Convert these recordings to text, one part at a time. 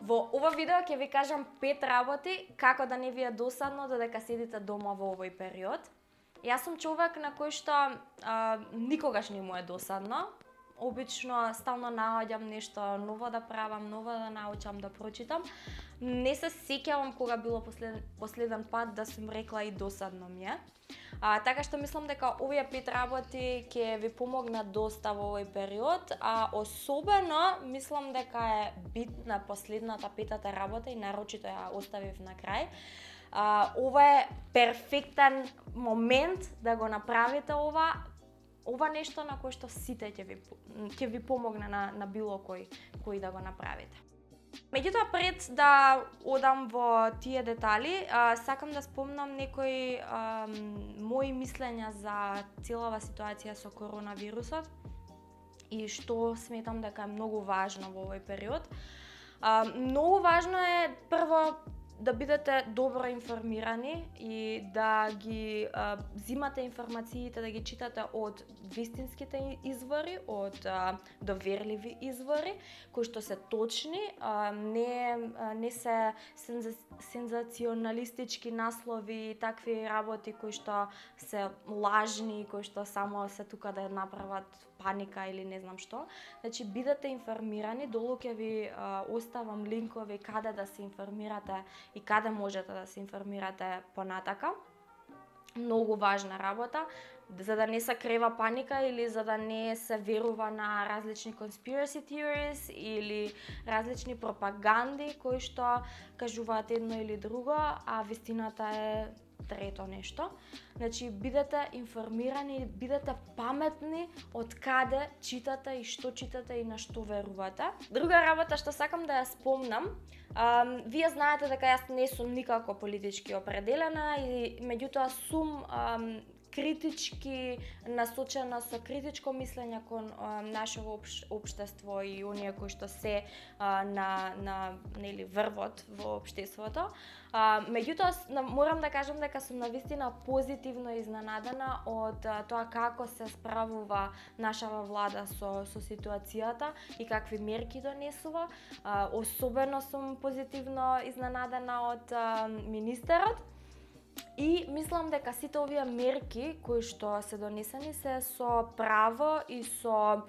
Во ова видео ќе ви кажам 5 работи како да не ви е досадно додека седите дома во овој период. Јас сум човек на кој што никогаш не му е досадно. Обично стално наоѓам нешто ново да правам, ново да научам, да прочитам. Не се сеќавам кога било последен пат да сум рекла и досадно ми е. Така што мислам дека овие 5 работи ќе ви помогнат доста во овој период, а особено мислам дека е битна последната петата работа и нарочито ја оставив на крај. Ова е перфектен момент да го направите ова нешто на кое што сите ќе ви помогне на било кој да го направите. Меѓутоа, пред да одам во тие детали, сакам да спомнам некои мои мислења за целава ситуација со коронавирусот и што сметам дека е многу важно во овој период. Многу важно е прво да бидете добро информирани и да ги взимате информациите, да ги читате од вистинските извори, од доверливи извори, кои што се точни, не се сензационалистички наслови и такви работи кои што се лажни, кои што само се тука да направат паника или не знам што. Значи, бидете информирани, долу ќе ви оставам линкови каде да се информирате и каде можете да се информирате понатака. Многу важна работа, за да не се крева паника или за да не се верува на различни conspiracy theories или различни пропаганди кои што кажуваат едно или друго, а вистината е трето нешто. Значи, бидете информирани, бидете паметни од каде читате и што читате и на што верувате. Друга работа што сакам да ја спомнам, вие знаете дека јас не сум никако политички определена и меѓутоа сум критички насочена со критичко мислење кон нашето општество и оние кои што се на врвот во општеството. Меѓутоа морам да кажам дека сум навистина позитивно изненадена од тоа како се справува нашава влада со ситуацијата и какви мерки донесува. Особено сум позитивно изненадена од министерот. И мислам дека сите овие мерки кои што се донесени се со право и со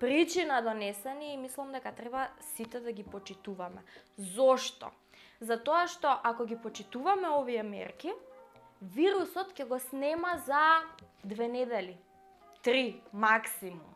причина донесени и мислам дека треба сите да ги почитуваме. Зошто? Затоа што ако ги почитуваме овие мерки, вирусот ќе го снема за 2 недели, 3 максимум.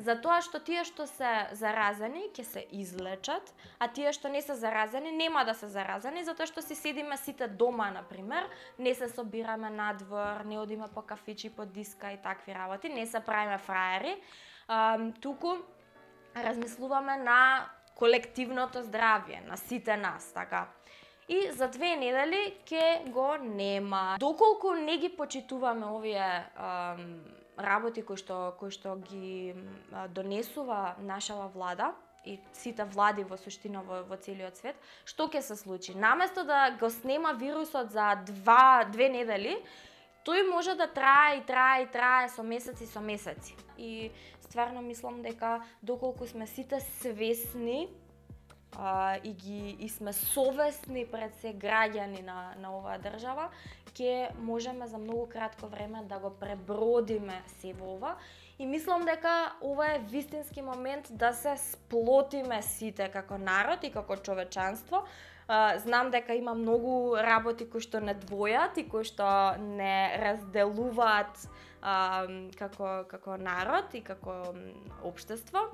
Затоа што тие што се заразени ќе се излечат, а тие што не се заразени нема да се заразени затоа што си седиме сите дома, например, не се собираме надвор, не одиме по кафичи, по диска и такви работи, не се правиме фраери, туку размислуваме на колективното здравје, на сите нас, така. И за 2 недели ќе го нема. Доколку не ги почитуваме овие работи кои што ги донесува нашава влада и сите влади во суштина во целиот свет, што ќе се случи? Наместо да го снема вирусот за 2 недели, тој може да трае со месеци. И стварно мислам дека доколку сме сите свесни и сме совесни пред се граѓани на оваа држава, ќе можеме за многу кратко време да го пребродиме се во ова. И мислам дека ова е вистински момент да се сплотиме сите како народ и како човечанство. Знам дека има многу работи кои што не двојат и кои што не разделуваат како народ и како општество.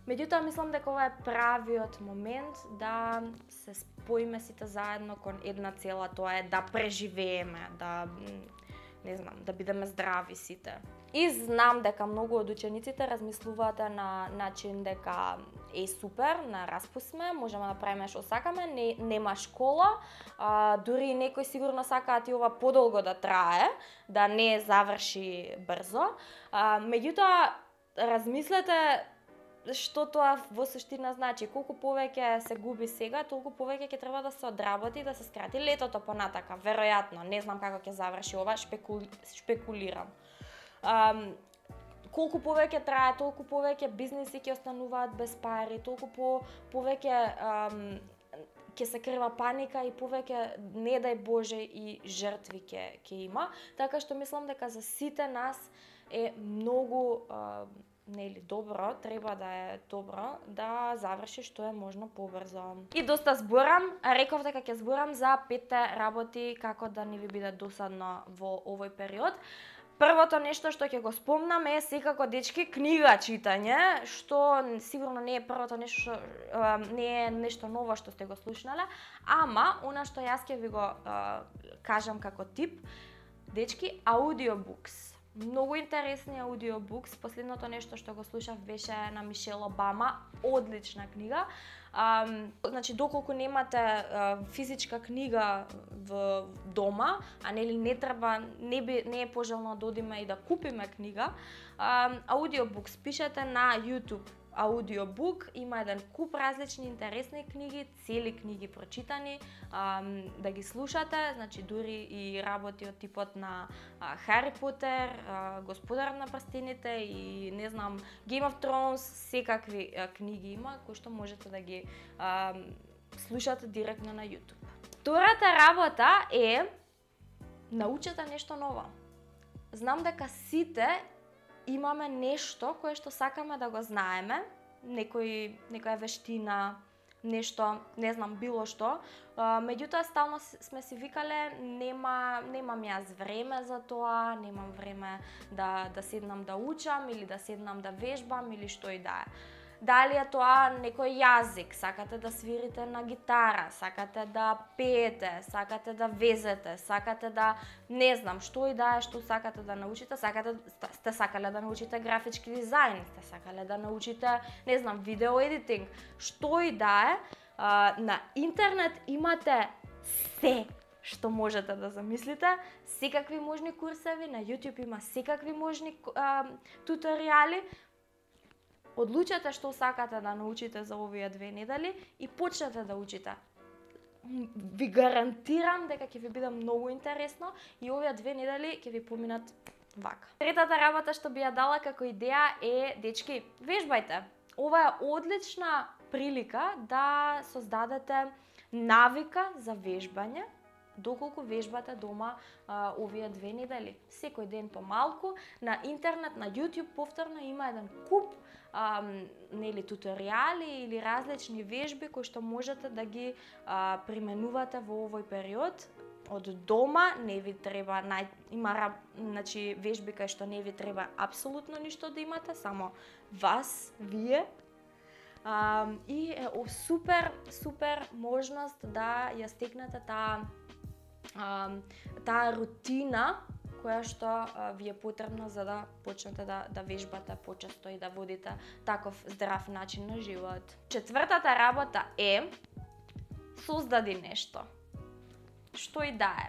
Меѓутоа, мислам дека ова е правиот момент да се споиме сите заедно кон една цела, тоа е да преживееме, да бидеме здрави сите. И знам дека многу од учениците размислуваат на начин дека супер, на распуст сме, можеме да правиме што сакаме, нема школа, дури некои сигурно сакаат и ова подолго да трае, да не заврши брзо. Меѓутоа, размислете што тоа во суштина значи. Колку повеќе се губи сега, толку повеќе ќе треба да се одработи и да се скрати летото понатака. Веројатно, не знам како ќе заврши ова, шпекулирам. колку повеќе трае, толку повеќе бизниси ќе остануваат без пари, толку повеќе ќе се крива паника и повеќе, не дај Боже, и жртви ќе има. Така што мислам дека за сите нас е многу нели добро, треба да е добро да заврши што е можно побрзо. И доста зборам, реков дека ќе зборам за 5 работи како да не ви биде досадно во овој период. Првото нешто што ќе го спомнам е секако, дечки, книга читање, што сигурно не е првото нешто, не е нешто ново што сте го слушнале, ама она што јас ќе ви го кажам како тип, дечки, аудиобукс. Многу интересни аудиобукс. Последното нешто што го слушав беше на Мишел Обама, одлична книга. Значи, доколку немате физичка книга в дома, а нели не треба, не е пожелно да одиме и да купиме книга, аудиобукс пишете на YouTube. Аудиобук, има еден куп различни интересни книги, цели книги прочитани, да ги слушате, значи дури и работи од типот на Хари Потер, Господар на прстените и не знам, Game of Thrones, секакви книги има кои што можете да ги слушате директно на YouTube. Втората работа е научете нешто ново. Знам дека сите имаме нешто кое што сакаме да го знаеме, некоја вештина, нешто, не знам, било што. Меѓутоа стално сме си викале немам јас време за тоа, немам време да седнам да учам или да седнам да вежбам или што и да е. Дали е тоа некој јазик, сакате да свирите на гитара, сакате да пеете, сакате да везете, сакате да не знам што и да е што сакате да научите, сте сакале да научите графички дизајн, сте сакале да научите, не знам, видео едитинг, што и да е, на интернет имате се што можете да замислите, секакви можни курсеви, на YouTube има секакви можни туторијали. Одлучете што сакате да научите за овие 2 недели и почнете да учите. Ви гарантирам дека ќе ви биде многу интересно и овие 2 недели ќе ви поминат вака. Третата работа што би ја дала како идеја е, дечки, вежбајте. Ова е одлична прилика да создадете навика за вежбање, доколку вежбате дома овие 2 недели. Секој ден помалку, на интернет, на YouTube повторно има еден куп нели туторијали или различни вежби кои што можете да ги применувате во овој период. Од дома не ви треба, има значи вежби кај што не ви треба апсолутно ништо да имате, само вас, вие. И е супер можност да ја стекнете таа рутина која што ви е потребна за да почнете да вежбате почесто и да водите таков здрав начин на живот. Четвртата работа е создади нешто. Што и да е.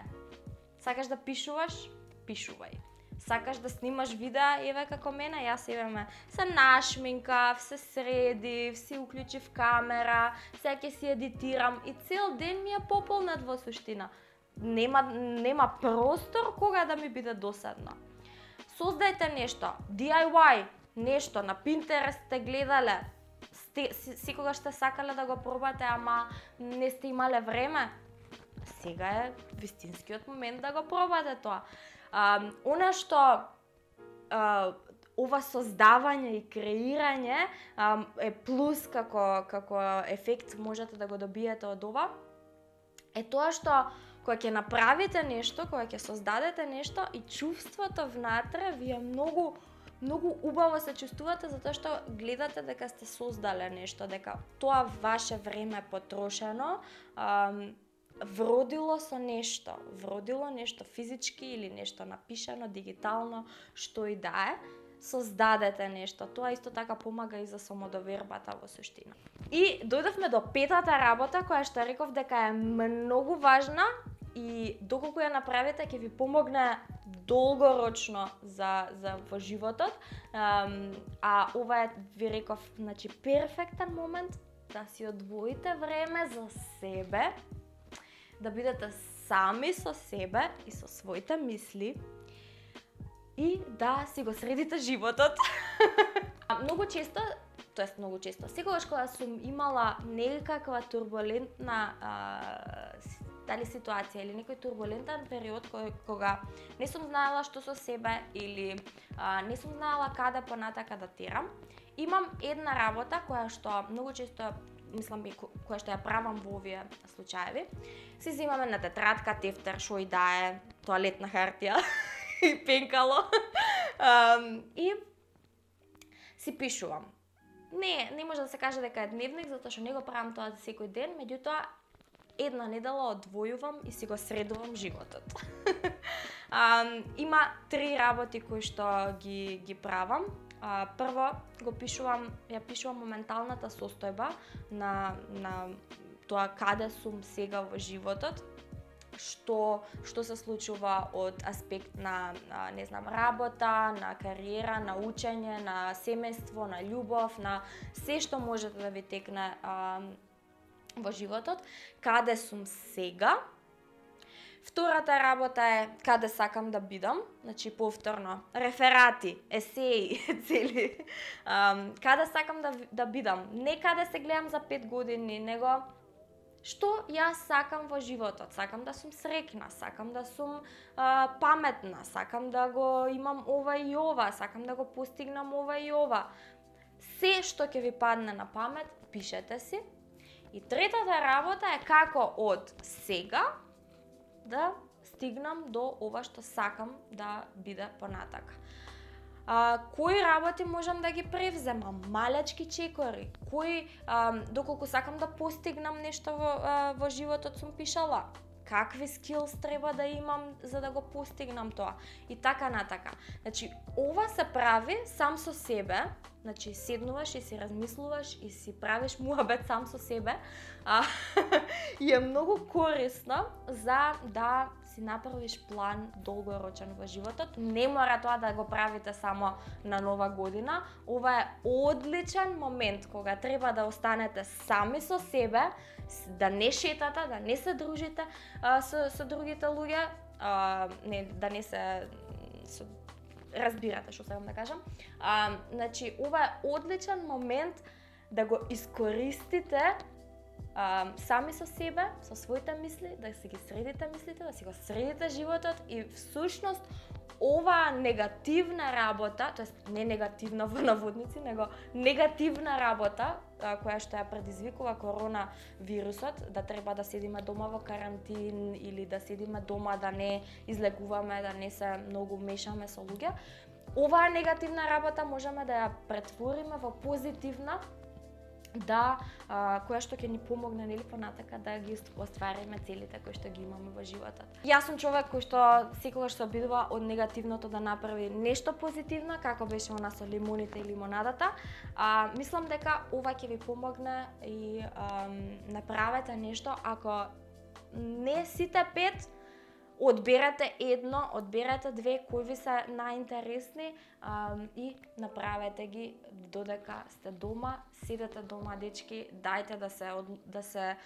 Сакаш да пишуваш? Пишувај. Сакаш да снимаш видеа, еве како мене, јас еве се нашминкав, се средив, си уклучив камера, сега ќе си едитирам и цел ден ми е пополнет во суштина. Нема простор кога да ми биде досадно. Создајте нешто, DIY, нешто на Pinterest сте гледале, секогаш сте сакале да го пробате, ама не сте имале време. Сега е вистинскиот момент да го пробате тоа. Она што ова создавање и креирање е плюс како ефект можете да го добиете од ова, е тоа што кога ќе направите нешто, кога ќе создадете нешто и чувството внатре ви е многу убаво се чувствувате затоа што гледате дека сте создале нешто, дека тоа ваше време потрошено вродило нешто физички или нешто напишано, дигитално, што и да е, создадете нешто. Тоа исто така помага и за самодовербата во суштина. И дојдовме до петата работа, која што реков дека е многу важна и доколку ја направите ќе ви помогне долгорочно за во животот. А ова е, ви реков, значи перфектен момент да си одвоите време за себе, да бидете сами со себе и со своите мисли и да си го средите животот. Многу често, секогаш кога сум имала некаква турбулентна дали ситуација или некој турбулентен период кога не сум знаела што со себе или не сум знаела каде понатака да терам, имам една работа која што многу често мислам која што ја правам во овие случаеви. Си земаме на тетрадка, тефтер, шо и да е, тоалетна хартија и пенкало. И си пишувам. Не може да се каже дека е дневник, затоа што не го правам тоа за секој ден, меѓутоа една недела одвојувам и си го средувам животот. Има 3 работи кои што ги правам. Прво ја пишувам моменталната состојба на тоа каде сум сега во животот, што се случува од аспект на не знам, работа, на кариера, на учење, на семејство, на љубов, на се што може да ви текне во животот, каде сум сега. Втората работа е каде сакам да бидам, значи повторно, реферати, есеи, цели. Каде сакам да бидам, не каде се гледам за 5 години, него што јас сакам во животот. Сакам да сум среќна, сакам да сум паметна, сакам да го имам ова и ова, сакам да го постигнам ова и ова. Се што ќе ви падне на памет, пишете си. И третата работа е како од сега да стигнам до ова што сакам да биде понатака. Кои работи можам да ги превземам, малечки чекори, доколку сакам да постигнам нешто во животот сум пишала, какви скилс треба да имам за да го постигнам тоа и така натака. Значи, ова се прави сам со себе, значи седнуваш и си размислуваш и си правиш муабет сам со себе и е многу корисно за да си направиш план долгорочен во животот. Не мора тоа да го правите само на Нова година. Ова е одличен момент кога треба да останете сами со себе, да не шетате, да не се дружите со другите луѓе, да не се разбирате што сакам да кажам. Значи, ова е одличен момент да го искористите сами со себе, со своите мисли, да си ги средите мислите, да си го средите животот и всушност оваа негативна работа, тоест не негативна во наводници, него негативна работа која што ја предизвикува корона вирусот, да треба да седиме дома во карантин или да седиме дома, да не излегуваме, да не се многу мешаме со луѓе. Оваа негативна работа можеме да ја претвориме во позитивна, која што ќе ни помогне нели понатака да ги оствариме целите кои што ги имаме во животот. Јас сум човек кој што секогаш се обидува од негативното да направи нешто позитивно, како беше она со лимоните и лимонадата. Мислам дека ова ќе ви помогне и направете нешто, ако не сите 5, одберете едно, одберете 2 кои ви се најинтересни и направете ги додека сте дома, седете дома дечки, дајте да се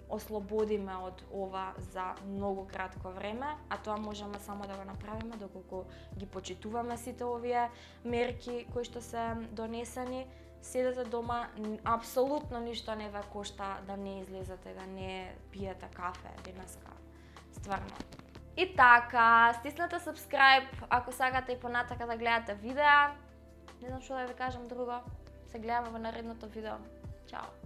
ослободиме од ова за многу кратко време, а тоа можеме само да го направиме доколку ги почитуваме сите овие мерки кои што се донесени. Седете дома, апсолутно ништо не ве кошта да не излезете, да не пиете кафе денеска. Стварно. И така, стиснете subscribe ако сакате и понатака да гледате видеа. Не знам што да ви кажам друго. Се гледаме во наредното видео. Чао!